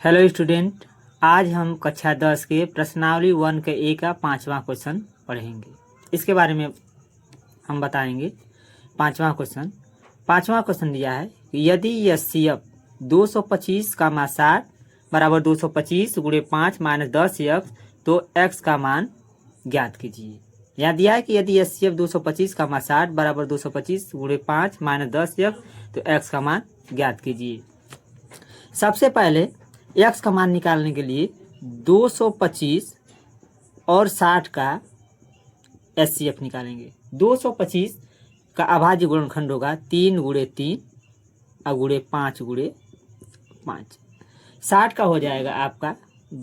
Hello student, आज हम कक्षा 10 के प्रश्नावली 1 के ए का 5वां क्वेश्चन पढ़ेंगे। इसके बारे में हम बताएंगे। पाँचवा क्वेश्चन दिया है कि यदि एचसीएफ 225 का मान 60 बराबर 225 गुणे 5 माइनस 10 एक्स, तो एक्स का मान ज्ञात कीजिए। यहाँ दिया है कि यदि एचसीएफ 225 का मान 60 बराबर 225 गुणे 5 माइनस 10 एक्स, तो एक्स का मान ज्ञात कीजिए। सबसे पहले एक्स का मान निकालने के लिए 225 और 60 का एचसीएफ निकालेंगे। 225 का अभाज्य गुणनखंड होगा 3 गुणे 3 और गुणे 5 गुणे 5। 60 का हो जाएगा आपका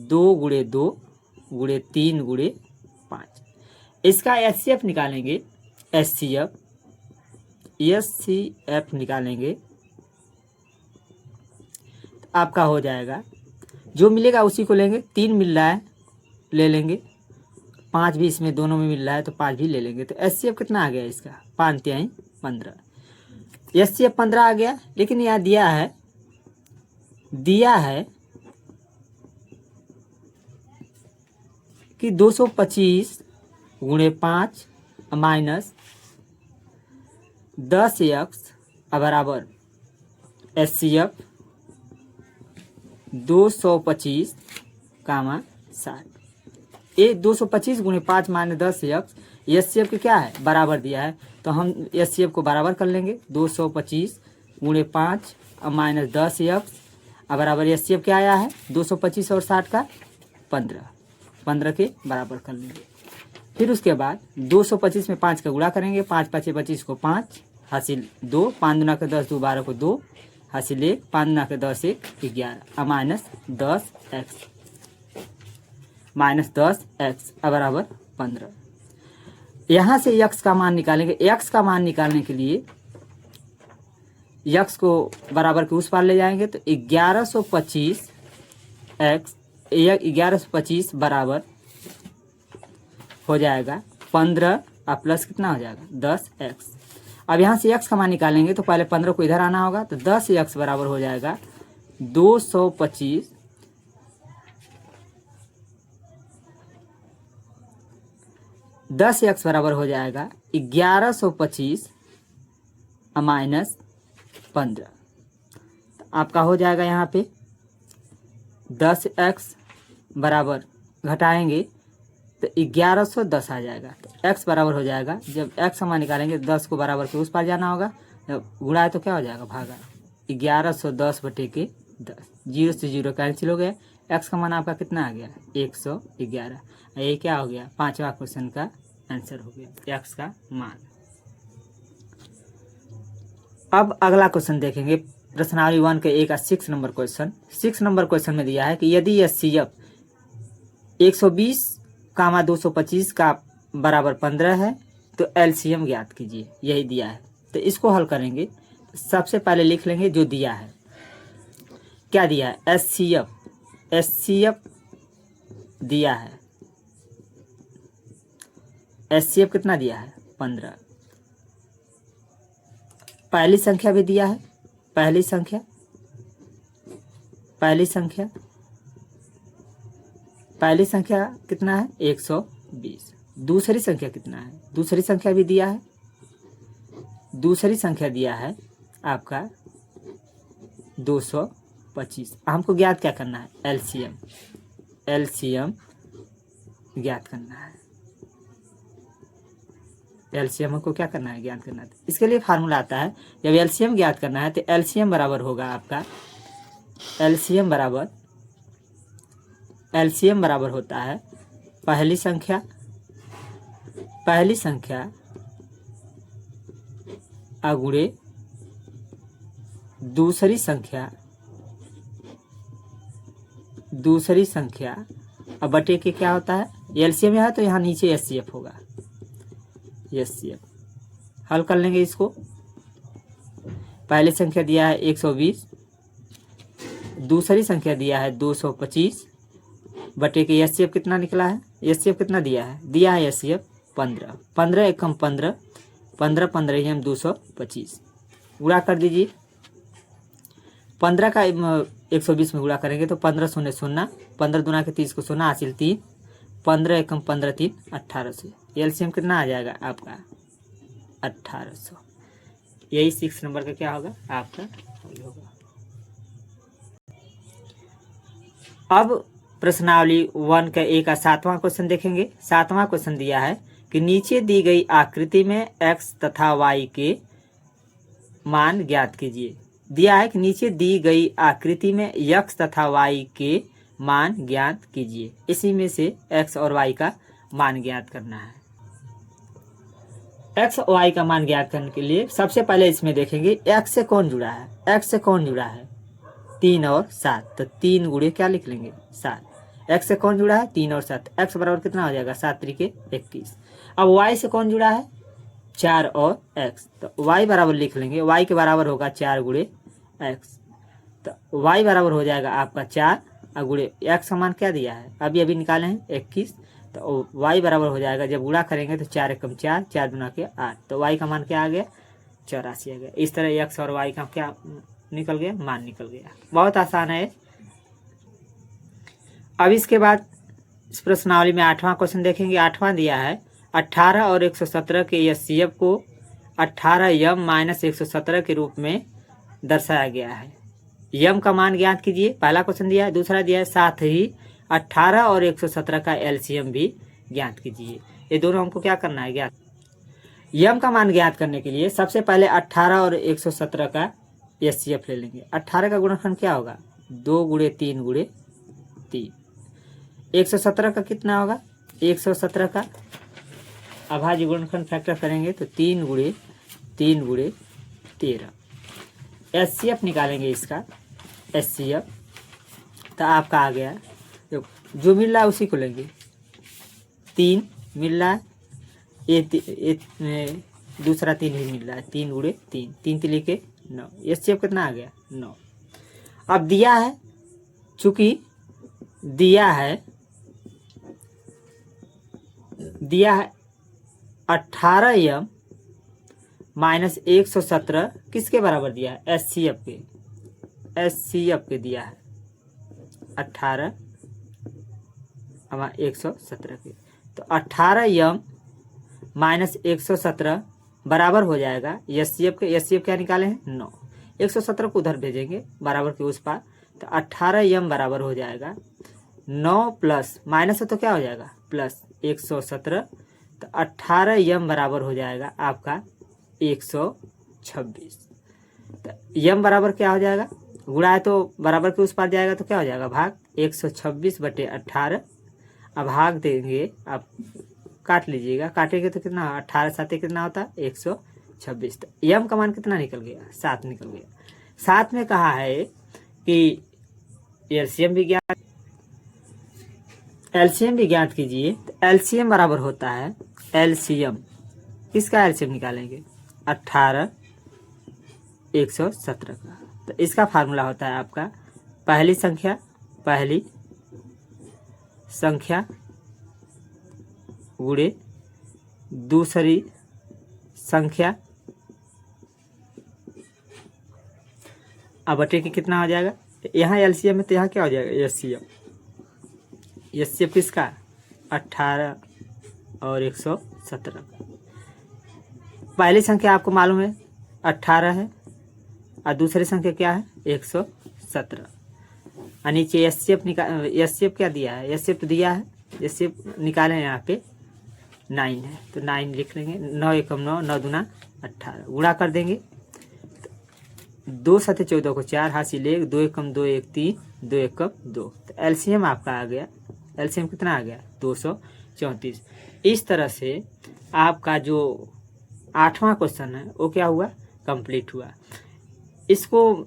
2 गुणे 2 गुणे 3 गुणे 5। इसका एचसीएफ निकालेंगे। एचसीएफ निकालेंगे तो आपका हो जाएगा, जो मिलेगा उसी को लेंगे। 3 मिल रहा है ले लेंगे, 5 भी इसमें दोनों में मिल रहा है तो 5 भी ले लेंगे। तो एचसीएफ कितना आ गया इसका? 5 तिहाई 15। एचसीएफ 15 आ गया। लेकिन यहाँ दिया है कि 225 गुणे 5 माइनस 10 एक्स बराबर एचसीएफ 225 कामा 60। ये 225 गुणे 5 माइनस 10 एक्स एचसीएफ के क्या है? बराबर दिया है, तो हम एचसीएफ को बराबर कर लेंगे। 225 गुणे 5 माइनस 10 एक्स बराबर एचसीएफ क्या आया है? 225 और 60 का 15 के बराबर कर लेंगे। फिर उसके बाद 225 में 5 का गुणा करेंगे। 5 5 25 को 5 हासिल 2, 5 दूना के 10 2 12 को 2 हासिल 1, 5 दूना के 10 1 11 माइनस 10 एक्स बराबर 15। यहाँ से एक्स का मान निकालेंगे। एक्स का मान निकालने के लिए एक्स को बराबर के उस पार ले जाएंगे तो 1125 एक्स 1125 बराबर हो जाएगा 15 और प्लस कितना हो जाएगा? 10 एक्स। अब यहाँ से एक्स का मान निकालेंगे तो पहले 15 को इधर आना होगा, तो 10 एक्स बराबर हो जाएगा 225 10 एक्स बराबर हो जाएगा 1125 माइनस 15। तो आपका हो जाएगा यहाँ पे 10 एक्स बराबर घटाएंगे तो 1110 आ जाएगा। तो एक्स बराबर हो जाएगा, जब एक्स हम निकालेंगे 10 को बराबर के उस पार जाना होगा, जब गुणा है तो क्या हो जाएगा? भागा 1110 बटे के 10। 0 से 0 कैंसिल हो गया। एक्स का मान आपका कितना आ गया? 111। ये क्या हो गया? 5वां क्वेश्चन का आंसर हो गया, एक्स का मान। अब अगला क्वेश्चन देखेंगे, प्रश्नावली 1 के ए का 6 नंबर क्वेश्चन। 6 नंबर क्वेश्चन में दिया है कि यदि एचसीएफ 120 कामा 225 का बराबर 15 है तो एलसीएम ज्ञात कीजिए। यही दिया है, तो इसको हल करेंगे। सबसे पहले लिख लेंगे जो दिया है। क्या दिया है? एचसीएफ दिया है। एचसीएफ कितना दिया है? 15। पहली संख्या भी दिया है। पहली संख्या कितना है? 120। दूसरी संख्या कितना है? दूसरी संख्या भी दिया है। दूसरी संख्या दिया है आपका 225। हमको ज्ञात क्या करना है? एलसीएम ज्ञात करना है। एलसीएम हमको क्या करना है? ज्ञात करना है। इसके लिए फार्मूला आता है, जब एलसीएम ज्ञात करना है तो एलसीएम बराबर होगा आपका, एलसीएम बराबर होता है पहली संख्या गुणे दूसरी संख्या अब बटे के क्या होता है? एलसीएम है तो यहाँ नीचे एचसीएफ होगा। एचसीएफ हल कर लेंगे इसको। पहली संख्या दिया है 120, दूसरी संख्या दिया है 225 बटे के एचसीएफ कितना निकला है? एचसीएफ कितना दिया है? एचसीएफ 15। 15 एकम 15, 15 15 ही हम 225 गुणा कर दीजिए। 15 का 120 में गुणा करेंगे तो 15 शून्य शून्य, 15 दूना के 30 को शून्य, हासिल 3, 15 एकम 15 3 1800। एलसीएम कितना आ जाएगा आपका 1800। यही 6 नंबर का क्या होगा आपका होगा। अब प्रश्नावली 1 का ए का 7वां क्वेश्चन देखेंगे। 7वां क्वेश्चन दिया है कि नीचे दी गई आकृति में x तथा y के मान ज्ञात कीजिए। दिया है कि नीचे दी गई आकृति में x तथा y के मान ज्ञात कीजिए। इसी में से x और y का मान ज्ञात करना है। x और y का मान ज्ञात करने के लिए सबसे पहले इसमें देखेंगे x से कौन जुड़ा है। x से कौन जुड़ा है 3 और 7, तो 3 गुणे क्या लिख लेंगे 7। x से कौन जुड़ा है 3 और 7, x बराबर कितना हो जाएगा 7 त्रिके 21। अब y से कौन जुड़ा है 4 और x, तो y बराबर लिख लेंगे, y के बराबर होगा 4 गुणे x, तो y बराबर हो जाएगा आपका 4 और गुणे x का मान क्या दिया है अभी निकाले हैं 21, तो y बराबर हो जाएगा, जब गुणा करेंगे तो 4 एकम 4, 4 दूना के 8, तो y का मान क्या आ गया 84 आ गया। इस तरह x और y का क्या निकल गया मान निकल गया। बहुत आसान है। अब इसके बाद इस प्रश्नावली में 8वां क्वेश्चन देखेंगे। 8वां दिया है 18 और 117 के एचसीएफ को 18 यम माइनस 117 के रूप में दर्शाया गया है। यम का मान ज्ञात कीजिए, पहला क्वेश्चन दिया है। दूसरा दिया है साथ ही 18 और 117 का एलसीएम भी ज्ञात कीजिए। ये दोनों हमको क्या करना है ज्ञात। यम का मान ज्ञात करने के लिए सबसे पहले 18 और 117 का एचसीएफ ले लेंगे। 18 का गुणनखंड क्या होगा 2 गुणे 3 गुणे 3। 117 का कितना होगा 117 का अभाज्य गुणनखंड फैक्टर करेंगे तो 3 गुणे 13। एचसीएफ निकालेंगे इसका एचसीएफ, तो आपका आ गया जो मिल रहा है उसी को लेंगे। 3 मिल रहा है, ये दूसरा 3 भी मिल रहा है, 3 गुणे 3, 3 3 के 9। एचसीएफ कितना आ गया 9। अब दिया है, चूंकि दिया है 18 यम माइनस 117 किसके बराबर दिया है एचसीएफ के दिया है 18 117 के, तो 18 यम माइनस 117 बराबर हो जाएगा एचसीएफ के। एचसीएफ क्या निकाले हैं 9, 117 को उधर भेजेंगे बराबर के उस पार, तो 18 यम बराबर हो जाएगा 9 प्लस माइनस है तो क्या हो जाएगा प्लस 117, तो 18 यम बराबर हो जाएगा आपका 126। तो यम बराबर क्या हो जाएगा गुणा है तो बराबर के उस पार जाएगा तो क्या हो जाएगा भाग 126/18। अब भाग देंगे, आप काट लीजिएगा, काटेंगे तो कितना 18 7 कितना होता है 126। तो यम का मान कितना निकल गया 7 निकल गया। 7 में कहा है कि एलसीएम भी ज्ञात कीजिए। तो एलसीएम बराबर होता है एलसीएम, किसका एलसीएम निकालेंगे 18 117 का। तो इसका फार्मूला होता है आपका पहली संख्या गुणे दूसरी संख्या अब बटे के कितना हो जाएगा, यहाँ एलसीएम है तो यहाँ क्या हो जाएगा एचसीएफ किसका 18 और 117। पहली संख्या आपको मालूम है 18 है और दूसरी संख्या क्या है 117। और नीचे एचसीएफ क्या दिया है, एचसीएफ तो दिया है, एचसीएफ निकालें यहाँ पे 9 है तो 9 लिख लेंगे। 9 एकम 9, 9 दूना 18, गुणा कर देंगे 2 7 14 को 4, हासिल 1, 2 एकम 2 1 3, 2 एकम 2। तो एलसीएम आपका आ गया, एलसीएम कितना आ गया 234। इस तरह से आपका जो 8वां क्वेश्चन है वो क्या हुआ कंप्लीट हुआ। इसको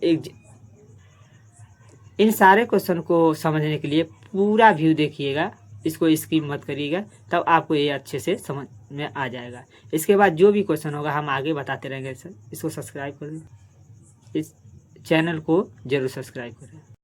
इन सारे क्वेश्चन को समझने के लिए पूरा व्यू देखिएगा, इसको स्किप मत करिएगा, तब आपको ये अच्छे से समझ में आ जाएगा। इसके बाद जो भी क्वेश्चन होगा हम आगे बताते रहेंगे। इसको सब्सक्राइब करें, इस चैनल को जरूर सब्सक्राइब करें।